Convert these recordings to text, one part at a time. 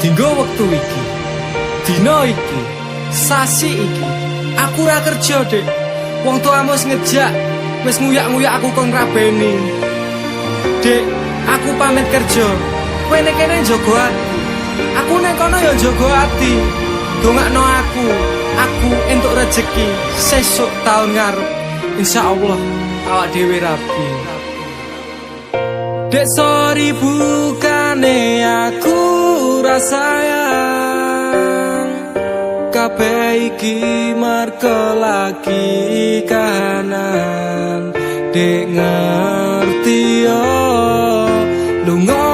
Dinggo wektu iki, dina iki, sasi iki, aku ora kerja, Dik. Wong tuamu wis ngejak, wis nguyak-nguyak aku kon ngrabeni. Dik, aku pamit kerja. Kowe nek kene njogo ati. Aku nek kono ya njogo ati. Dongakno aku entuk rezeki sesuk taun ngarep. Insyaallah awak dhewe rapi. Dek sorry bukane aku rasayang kabeh iki marko lagi kahanan. Dek ngerti yo lunga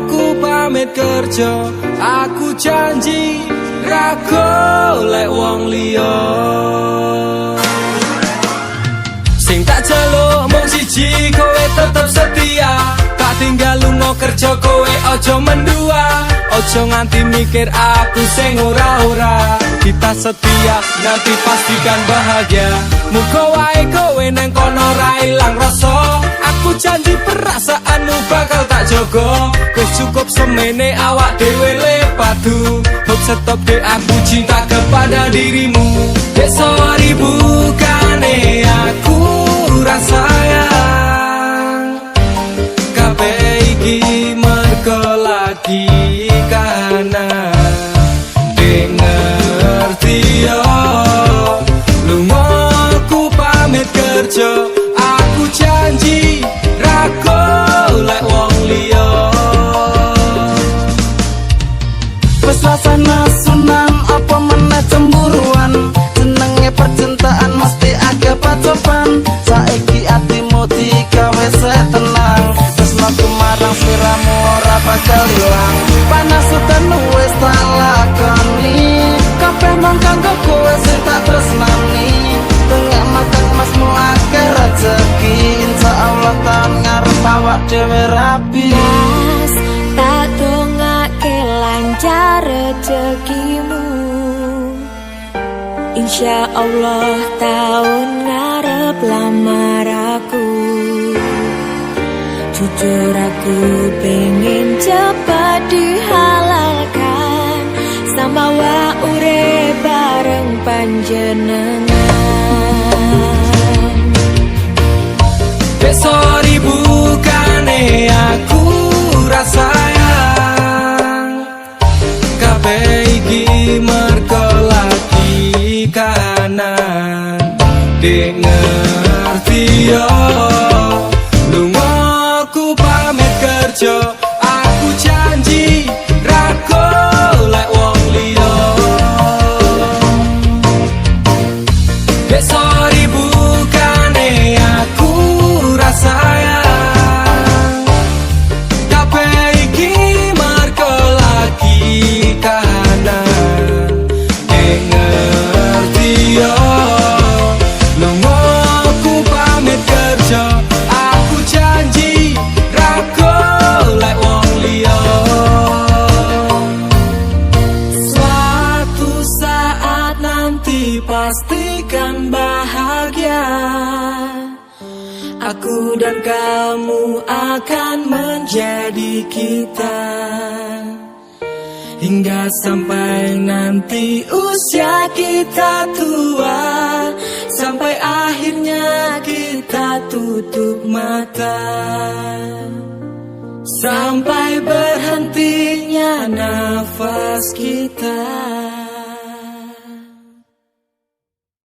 aku pamit kerja, aku janji ra golek wong liya. Sing tak jaluk mung siji, kowe tetep setia. Tak tinggal lunga kerja, kowe ojo mendua. Ojo nganti mikir aku sing ora-ora. Kita setia, nanti pastikan bahagia. Muga wae kowe nang kono ra ilang rasa. Aku janji perasaanmu bakal tak jogo. Wis cukup semene awak dhewe le padu. Hope stop dek, aku cinta kepada dirimu. Dek sorry bukane aku rasayang kabeh iki mergo lagi kahanan. Dek ngerti yo lunga aku pamit kerja, aku janji ra golek wong liya. Wes rasane sunan apa meneh cemburuan, senenge percintaan mesti agak pacoban. Saiki atimu digawe tenang, tresnaku marang sliramu ora bakal ilang. Panas udan wis tak lakoni, kabeh mung kanggo kowe sing tak tresnani. Tengah makan masmu akeh rezeki, insyaallah taun ngarep awak dhewe rapi. Mas, tak dongake lancar rezekimu, insyaallah tahun ngarep lamar aku. Jujur aku pengen cepat dihalalkan, sama wa urip bareng panjenengan. Dek sorry bukane aku rasayang kabeh iki mergo lagi kahanan. Dek ngerti yo lunga aku pamit kerja, aku janji ra golek wong liya. Dek sorry bukane aku rasayang kabeh iki mergo lagi kahanan. Dek ngerti yo lunga aku pamit kerja, aku janji ra golek wong liya. Suatu saat nanti pastikan bahagia, aku dan kamu akan menjadi kita. Hingga sampai nanti usia kita tua, sampai akhirnya kita tutup mata, sampai berhentinya nafas kita.